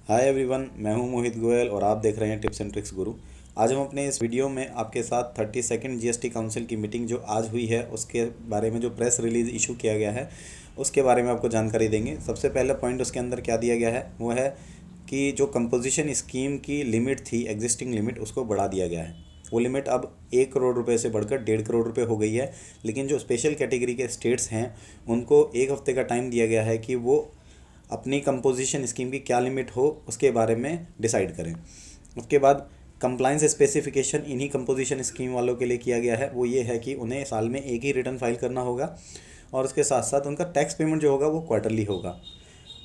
Hi everyone, मैं हूं मोहित गोयल और आप देख रहे हैं टिप्स एंड ट्रिक्स गुरु। आज हम अपने इस वीडियो में आपके साथ 32nd जीएसटी काउंसिल की मीटिंग जो आज हुई है उसके बारे में, जो प्रेस रिलीज़ इशू किया गया है उसके बारे में आपको जानकारी देंगे। सबसे पहला पॉइंट उसके अंदर क्या दिया गया है वो है कि जो कंपोजिशन स्कीम की लिमिट थी, एग्जिस्टिंग लिमिट, उसको बढ़ा दिया गया है। वो लिमिट अब 1 करोड़ रुपए से बढ़कर 1.5 करोड़ रुपए हो गई है। लेकिन जो स्पेशल कैटेगरी के स्टेट्स हैं उनको एक हफ्ते का टाइम दिया गया है कि वो अपनी कंपोजिशन स्कीम की क्या लिमिट हो उसके बारे में डिसाइड करें। उसके बाद कंप्लाइंस स्पेसिफिकेशन इन्हीं कंपोजिशन स्कीम वालों के लिए किया गया है। वो ये है कि उन्हें साल में एक ही रिटर्न फाइल करना होगा और उसके साथ साथ उनका टैक्स पेमेंट जो होगा वो क्वार्टरली होगा।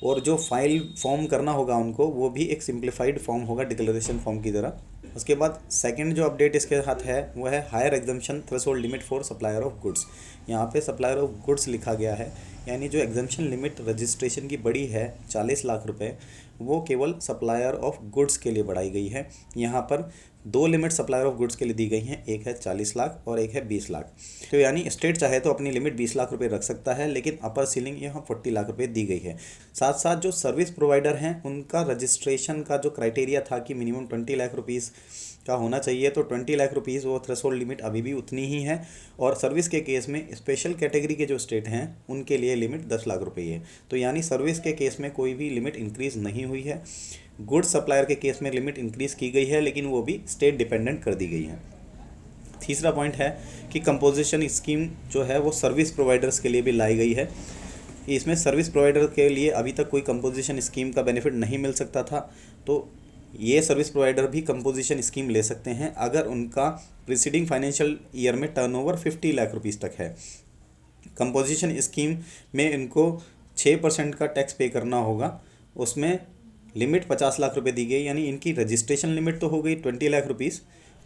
और जो फाइल फॉर्म करना होगा उनको, वो भी एक सिंप्लीफाइड फॉर्म होगा, डिक्लेरेशन फॉर्म की तरह। उसके बाद सेकंड जो अपडेट इसके साथ है वो है higher exemption threshold limit for supplier of goods. यहाँ पे सप्लायर ऑफ गुड्स लिखा गया है, यानी जो एग्जम्पशन लिमिट रजिस्ट्रेशन की बड़ी है 40 लाख रुपए, वो केवल सप्लायर ऑफ गुड्स के लिए बढ़ाई गई है। यहाँ पर दो लिमिट सप्लायर ऑफ गुड्स के लिए दी गई हैं, एक है 40 लाख और एक है 20 लाख। तो यानी स्टेट चाहे तो अपनी लिमिट 20 लाख रुपए रख सकता है, लेकिन अपर सीलिंग यहाँ 40 लाख रुपए दी गई है। साथ साथ जो सर्विस प्रोवाइडर हैं उनका रजिस्ट्रेशन का जो क्राइटेरिया था कि मिनिमम 20 लाख रुपीज़ का होना चाहिए, तो 20 लाख रुपीज़ वो थ्रेशोल्ड लिमिट अभी भी उतनी ही है। और सर्विस के केस में स्पेशल कैटेगरी के जो स्टेट हैं उनके लिए लिमिट 10 लाख रुपए है। तो यानी सर्विस के केस में कोई भी लिमिट इंक्रीज़ नहीं हुई है। गुड सप्लायर के केस में लिमिट इंक्रीज़ की गई है, लेकिन वो भी स्टेट डिपेंडेंट कर दी गई है। तीसरा पॉइंट है कि कंपोजिशन स्कीम जो है वो सर्विस प्रोवाइडर्स के लिए भी लाई गई है। इसमें सर्विस प्रोवाइडर के लिए अभी तक कोई कंपोजिशन स्कीम का बेनिफिट नहीं मिल सकता था, तो ये सर्विस प्रोवाइडर भी कंपोजिशन स्कीम ले सकते हैं अगर उनका प्रीसीडिंग फाइनेंशियल ईयर में टर्नओवर 50 लाख रुपीज़ तक है। कंपोजिशन स्कीम में इनको 6% का टैक्स पे करना होगा। उसमें लिमिट 50 लाख रुपए दी गई, यानी इनकी रजिस्ट्रेशन लिमिट तो हो गई 20 लाख रुपीज़,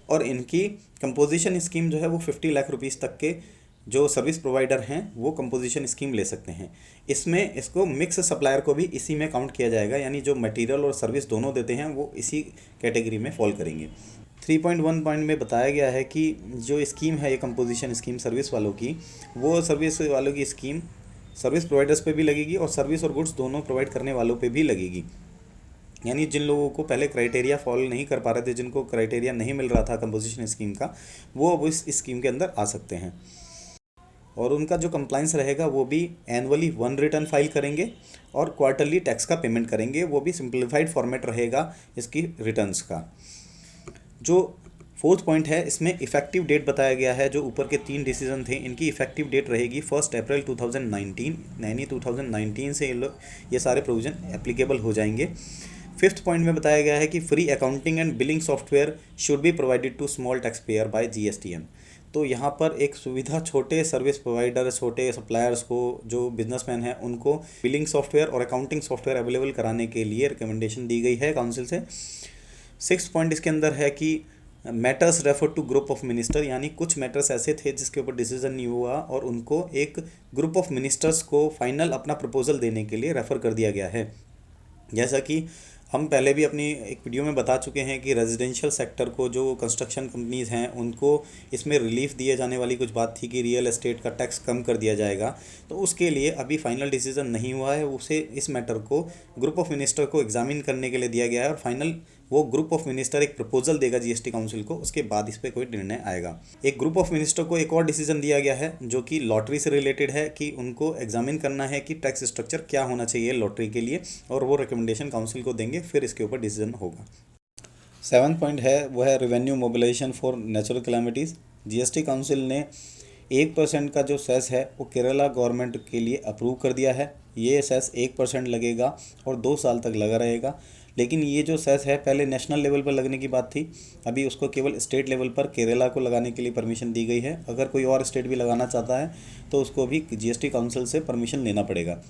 और इनकी कंपोजिशन स्कीम जो है वो 50 लाख रुपीज़ तक के जो सर्विस प्रोवाइडर हैं वो कंपोजिशन स्कीम ले सकते हैं। इसमें इसको मिक्स सप्लायर को भी इसी में काउंट किया जाएगा, यानी जो मटेरियल और सर्विस दोनों देते हैं वो इसी कैटेगरी में फॉल करेंगे। 3.1 पॉइंट में बताया गया है कि जो स्कीम है ये कंपोजिशन स्कीम सर्विस वालों की, वो सर्विस वालों की स्कीम सर्विस प्रोवाइडर्स पे भी लगेगी और सर्विस और गुड्स दोनों प्रोवाइड करने वालों पे भी लगेगी। यानी जिन लोगों को पहले क्राइटेरिया फॉलो नहीं कर पा रहे थे, जिनको क्राइटेरिया नहीं मिल रहा था कंपोजिशन स्कीम का, वो अब इस स्कीम के अंदर आ सकते हैं। और उनका जो कंप्लाइंस रहेगा वो भी एनुअली 1 रिटर्न फाइल करेंगे और क्वार्टरली टैक्स का पेमेंट करेंगे। वो भी सिंप्लीफाइड फॉर्मेट रहेगा इसकी रिटर्न्स का। जो फोर्थ पॉइंट है इसमें इफेक्टिव डेट बताया गया है। जो ऊपर के 3 डिसीजन थे इनकी इफेक्टिव डेट रहेगी 1 अप्रैल 2019, यानी 2019 से ये सारे प्रोविज़न एप्लीकेबल हो जाएंगे। फिफ्थ पॉइंट में बताया गया है कि free accounting and billing software should be provided to small tax payer by GSTN. तो यहाँ पर एक सुविधा छोटे सर्विस प्रोवाइडर, छोटे सप्लायर्स को, जो बिजनेसमैन हैं, उनको बिलिंग सॉफ्टवेयर और अकाउंटिंग सॉफ्टवेयर अवेलेबल कराने के लिए रिकमेंडेशन दी गई है काउंसिल से। सिक्स्थ पॉइंट इसके अंदर है कि matters refer to group of minister, यानी कुछ मैटर्स ऐसे थे जिसके ऊपर डिसीजन नहीं हुआ और उनको एक ग्रुप ऑफ मिनिस्टर्स को फाइनल अपना प्रपोजल देने के लिए रेफ़र कर दिया गया है। जैसा कि हम पहले भी अपनी एक वीडियो में बता चुके हैं कि रेजिडेंशियल सेक्टर को, जो कंस्ट्रक्शन कंपनीज़ हैं, उनको इसमें रिलीफ दिए जाने वाली कुछ बात थी कि रियल एस्टेट का टैक्स कम कर दिया जाएगा। तो उसके लिए अभी फाइनल डिसीजन नहीं हुआ है, उसे इस मैटर को ग्रुप ऑफ मिनिस्टर को एग्जामिन करने के लिए दिया गया है और फाइनल वो ग्रुप ऑफ मिनिस्टर एक प्रपोजल देगा जीएसटी काउंसिल को, उसके बाद इस पर कोई निर्णय आएगा। एक ग्रुप ऑफ मिनिस्टर को एक और डिसीजन दिया गया है जो कि लॉटरी से रिलेटेड है, कि उनको एग्जामिन करना है कि टैक्स स्ट्रक्चर क्या होना चाहिए लॉटरी के लिए, और वो रिकमेंडेशन काउंसिल को देंगे, फिर इसके ऊपर डिसीजन होगा। 7th पॉइंट है वो है revenue mobilisation for natural calamities. GST council ने 1% का जो सेस है वो केरला गवर्नमेंट के लिए अप्रूव कर दिया है। ये सेस 1% लगेगा और 2 साल तक लगा रहेगा। लेकिन ये जो सेस है पहले नेशनल लेवल पर लगने की बात थी, अभी उसको केवल स्टेट लेवल पर केरला को लगाने के लिए परमिशन दी गई है। अगर कोई और स्टेट भी लगाना चाहता है तो उसको भी जीएसटी काउंसिल से परमिशन लेना पड़ेगा।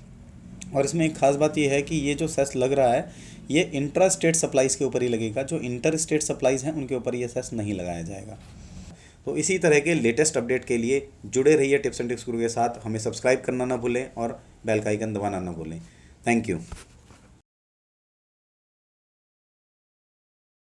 और इसमें एक खास बात यह है कि ये जो सेस लग रहा है ये इंट्रा स्टेट सप्लाईज़ के ऊपर ही लगेगा, जो इंटर स्टेट सप्लाईज़ हैं उनके ऊपर ये सेस नहीं लगाया जाएगा। तो इसी तरह के लेटेस्ट अपडेट के लिए जुड़े रहिए टिप्स एंड ट्रिक्स गुरु के साथ। हमें सब्सक्राइब करना ना भूलें और बेल का आइकन दबाना ना भूलें। Thank you.